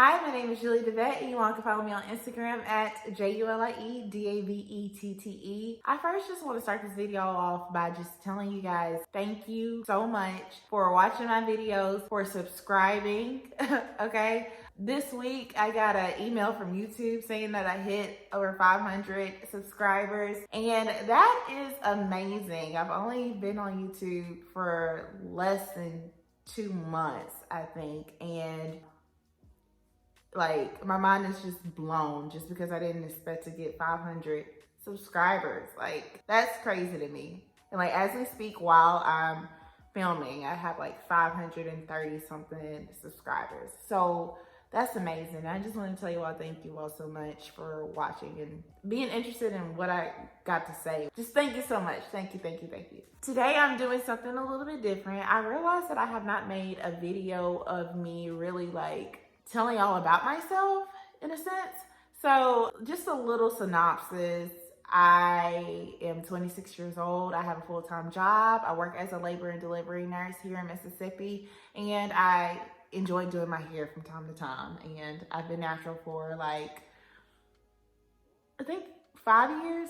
Hi, my name is Julie DeVette, and you all can follow me on Instagram at JuliedDavette. I first just want to start this video off by just telling you guys thank you so much for watching my videos, for subscribing, okay? This week, I got an email from YouTube saying that I hit over 500 subscribers, and that is amazing. I've only been on YouTube for less than 2 months, I think, and like my mind is just blown just because I didn't expect to get 500 subscribers. Like, that's crazy to me. And like, as we speak, while I'm filming, I have like 530 something subscribers. So that's amazing. I just want to tell you all thank you all so much for watching and being interested in what I got to say. Just thank you so much. Thank you, thank you, thank you. Today I'm doing something a little bit different. I realized that I have not made a video of me really like telling y'all about myself in a sense. So just a little synopsis. I am 26 years old. I have a full-time job. I work as a labor and delivery nurse here in Mississippi, and I enjoy doing my hair from time to time. And I've been natural for like, I think 5 years.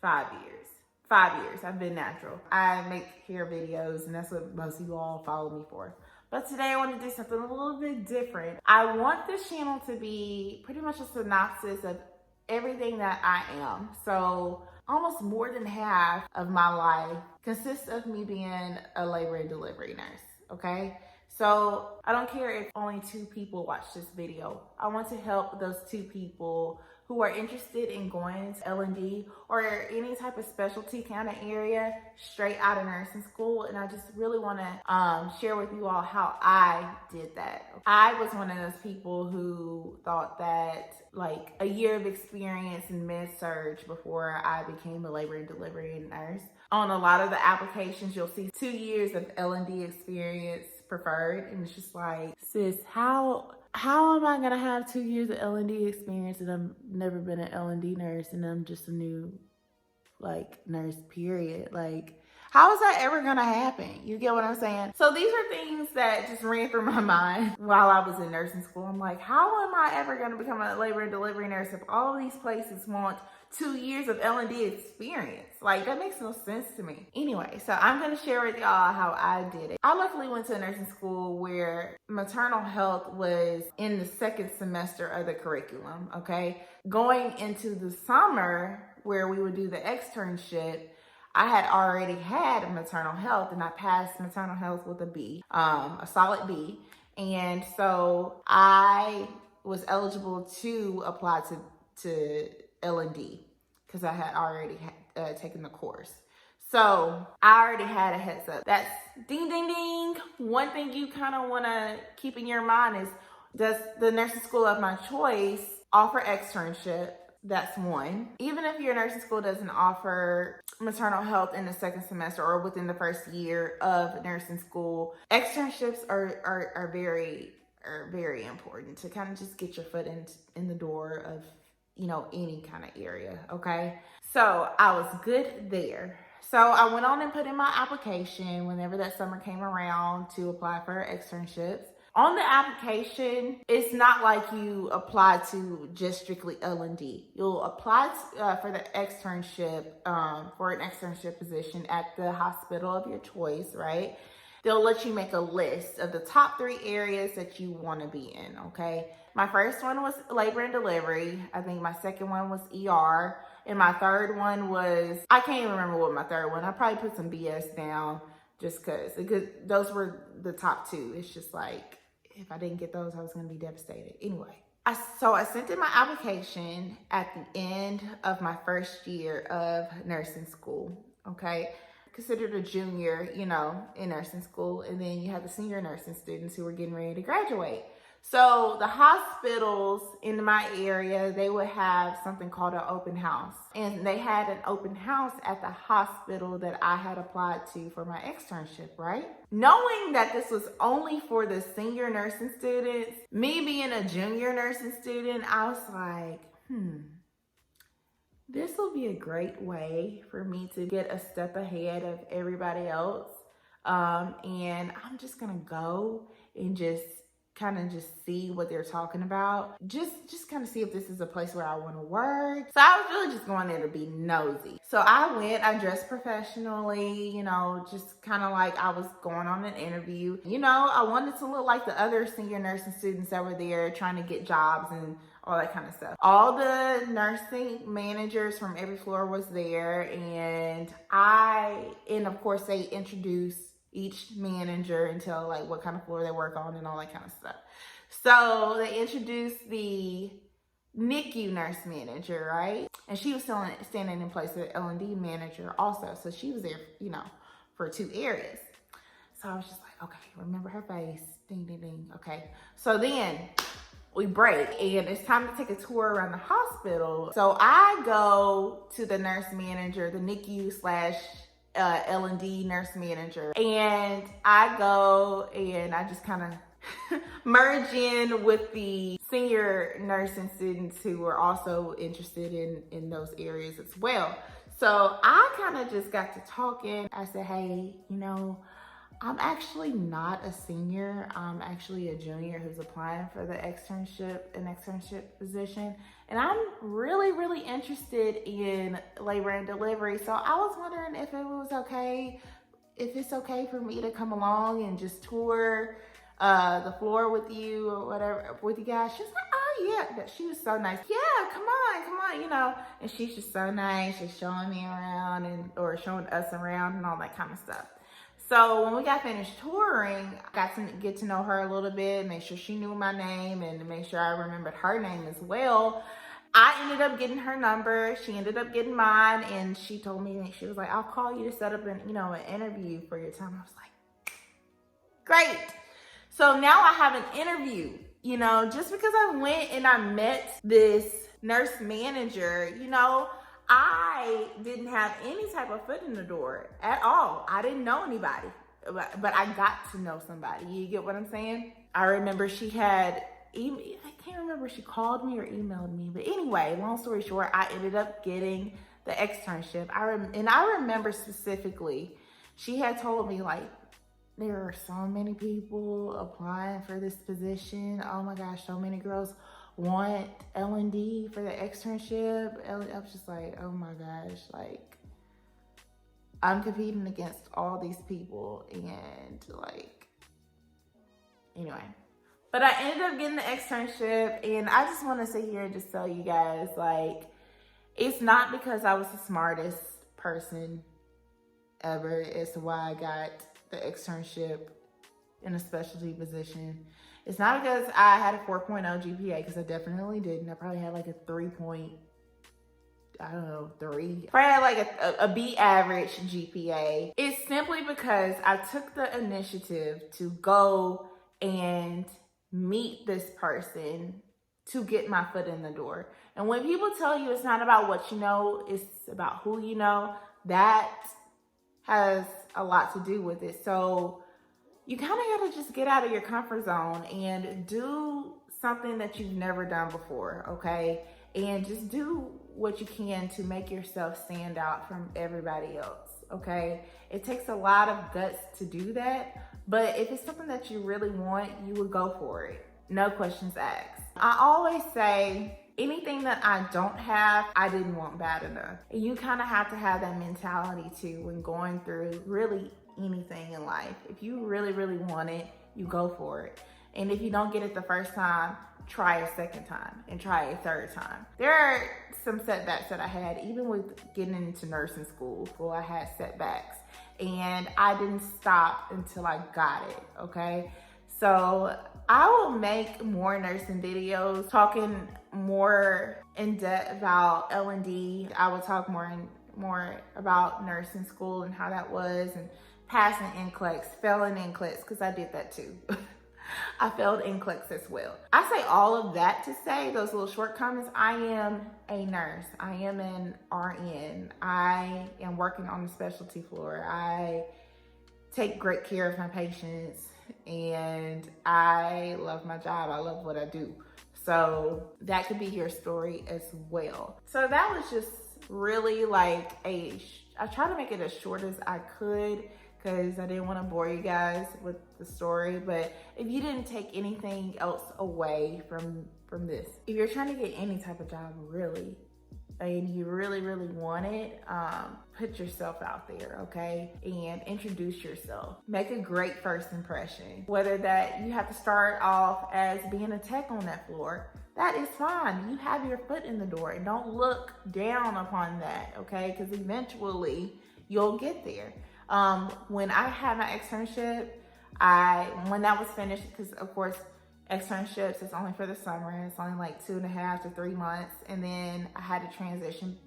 5 years. 5 years I've been natural. I make hair videos, and that's what most of you all follow me for. But today I want to do something a little bit different. I want this channel to be pretty much a synopsis of everything that I am. So almost more than half of my life consists of me being a labor and delivery nurse, okay? So I don't care if only 2 people watch this video. I want to help those 2 people who are interested in going to L&D or any type of specialty kind of area straight out of nursing school. And I just really want to share with you all how I did that. I was one of those people who thought that like a year of experience in med-surg before I became a labor and delivery nurse. On a lot of the applications, you'll see 2 years of L&D experience preferred. And it's just like, sis, how am I gonna have 2 years of L&D experience and I've never been an L&D nurse and I'm just a new like nurse period? Like, how is that ever gonna happen? You get what I'm saying? So these are things that just ran through my mind while I was in nursing school. I'm like, how am I ever gonna become a labor and delivery nurse if all of these places want 2 years of L&D experience? Like, that makes no sense to me. Anyway, so I'm gonna share with y'all how I did it. I luckily went to a nursing school where maternal health was in the 2nd semester of the curriculum, okay? Going into the summer where we would do the externship, I had already had maternal health, and I passed maternal health with a B, a solid B. And so I was eligible to apply to L&D because I had already taken the course. So I already had a heads up. That's ding, ding, ding. One thing you kind of want to keep in your mind is, does the nursing school of my choice offer externship? That's one. Even if your nursing school doesn't offer maternal health in the 2nd semester or within the 1st year of nursing school, externships are very important to kind of just get your foot in the door of, you know, any kind of area, okay? So I was good there. So I went on and put in my application whenever that summer came around to apply for externships. On the application, it's not like you apply to just strictly L&D. You'll apply for the externship, for an externship position at the hospital of your choice, right? They'll let you make a list of the top 3 areas that you want to be in, okay? My first one was labor and delivery. I think my second one was ER. And my third one was, I can't even remember what my third one, I probably put some BS down just because those were the top 2. It's just like, if I didn't get those, I was going to be devastated. Anyway, so I sent in my application at the end of my 1st year of nursing school, okay? Considered a junior, you know, in nursing school. And then you have the senior nursing students who were getting ready to graduate. So the hospitals in my area, they would have something called an open house. And they had an open house at the hospital that I had applied to for my externship, right? Knowing that this was only for the senior nursing students, me being a junior nursing student, I was like, this will be a great way for me to get a step ahead of everybody else. And I'm just gonna go and just kind of just see what they're talking about. Just kind of see if this is a place where I want to work. So I was really just going there to be nosy. So I dressed professionally, you know, just kind of like I was going on an interview. You know, I wanted to look like the other senior nursing students that were there trying to get jobs and all that kind of stuff. All the nursing managers from every floor was there, and of course they introduced each manager and tell like what kind of floor they work on and all that kind of stuff. So they introduced the NICU nurse manager, right? And she was still standing in place of the L&D manager also. So she was there, you know, for 2 areas. So I was just like, okay, remember her face, ding, ding, ding. Okay. So then we break and it's time to take a tour around the hospital. So I go to the nurse manager, the NICU / L&D nurse manager, and I go and I just kind of merge in with the senior nursing students who were also interested in those areas as well. So I kind of just got to talking. I said, hey, you know, I'm actually not a senior. I'm actually a junior who's applying for the externship position. And I'm really, really interested in labor and delivery. So I was wondering if it's okay for me to come along and just tour the floor with you or whatever, with you guys. She's like, oh yeah, she was so nice. Yeah, come on, you know. And she's just so nice, just showing me around or showing us around and all that kind of stuff. So when we got finished touring, I got to get to know her a little bit, make sure she knew my name and make sure I remembered her name as well. I ended up getting her number. She ended up getting mine, and she told me, she was like, I'll call you to set up an interview for your time. I was like, great. So now I have an interview, you know, just because I went and I met this nurse manager, you know, I didn't have any type of foot in the door at all. I didn't know anybody, but I got to know somebody. You get what I'm saying? I remember she had, I can't remember if she called me or emailed me, but anyway, long story short, I ended up getting the externship. I remember specifically, she had told me like, there are so many people applying for this position. Oh my gosh, so many girls want L&D for the externship. I was just like, oh my gosh, like I'm competing against all these people, and like, anyway. But I ended up getting the externship, and I just want to sit here and just tell you guys, like, it's not because I was the smartest person ever as to why I got the externship in a specialty position. It's not because I had a 4.0 GPA, because I definitely didn't. I probably had like a 3. I don't know, 3. Probably had like a B average GPA. It's simply because I took the initiative to go and meet this person to get my foot in the door. And when people tell you it's not about what you know, it's about who you know, that has a lot to do with it. So you kind of got to just get out of your comfort zone and do something that you've never done before, okay? And just do what you can to make yourself stand out from everybody else, okay? It takes a lot of guts to do that, but if it's something that you really want, you would go for it. No questions asked. I always say, anything that I don't have, I didn't want bad enough. And you kind of have to have that mentality too when going through really anything in life. If you really, really want it, you go for it. And if you don't get it the first time, try a second time and try a third time. There are some setbacks that I had, even with getting into nursing school. I had setbacks, and I didn't stop until I got it, okay? So I will make more nursing videos talking more in depth about L&D. I will talk more about nursing school and how that was, and passing NCLEX, failing NCLEX, because I did that too. I failed NCLEX as well. I say all of that to say, those little shortcomings, I am a nurse. I am an RN. I am working on the specialty floor. I take great care of my patients, and I love my job. I love what I do. So that could be your story as well. So that was just really like I try to make it as short as I could because I didn't want to bore you guys with the story. But if you didn't take anything else away from this, if you're trying to get any type of job, really, and you really want it, put yourself out there, okay? And introduce yourself. Make a great first impression. Whether that you have to start off as being a tech on that floor, that is fine. You have your foot in the door, and don't look down upon that, okay? Because eventually you'll get there. When I had my externship, when that was finished, because of course, externships is only for the summer. It's only like 2.5 to 3 months. And then I had to transition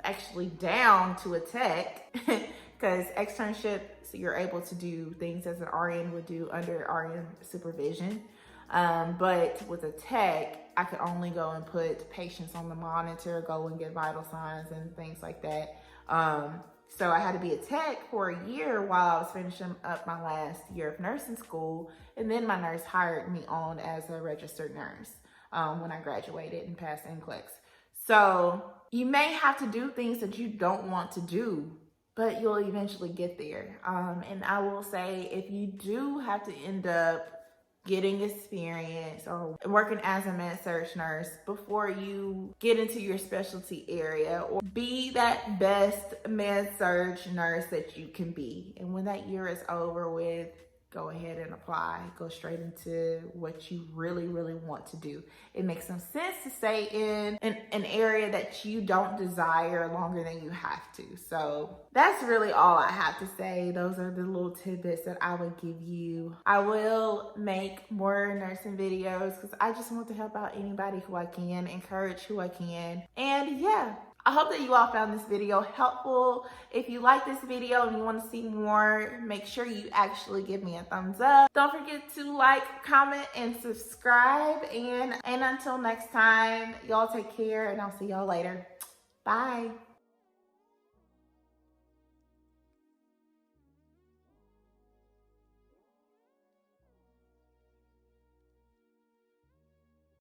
actually down to a tech because externship, so you're able to do things as an RN would do under RN supervision. But with a tech, I could only go and put patients on the monitor, go and get vital signs and things like that. So I had to be a tech for a year while I was finishing up my last year of nursing school. And then my nurse hired me on as a registered nurse when I graduated and passed NCLEX. So you may have to do things that you don't want to do, but you'll eventually get there. And I will say, if you do have to end up getting experience or working as a med-surg nurse before you get into your specialty area, or be that best med-surg nurse that you can be. And when that year is over with, go ahead and apply. Go straight into what you really want to do. It makes some sense to stay in an area that you don't desire longer than you have to. So that's really all I have to say. Those are the little tidbits that I would give you. I will make more nursing videos because I just want to help out anybody who I can, encourage who I can. And yeah, I hope that you all found this video helpful. If you like this video and you want to see more, make sure you actually give me a thumbs up. Don't forget to like, comment, and subscribe. And until next time, y'all take care, and I'll see y'all later. Bye.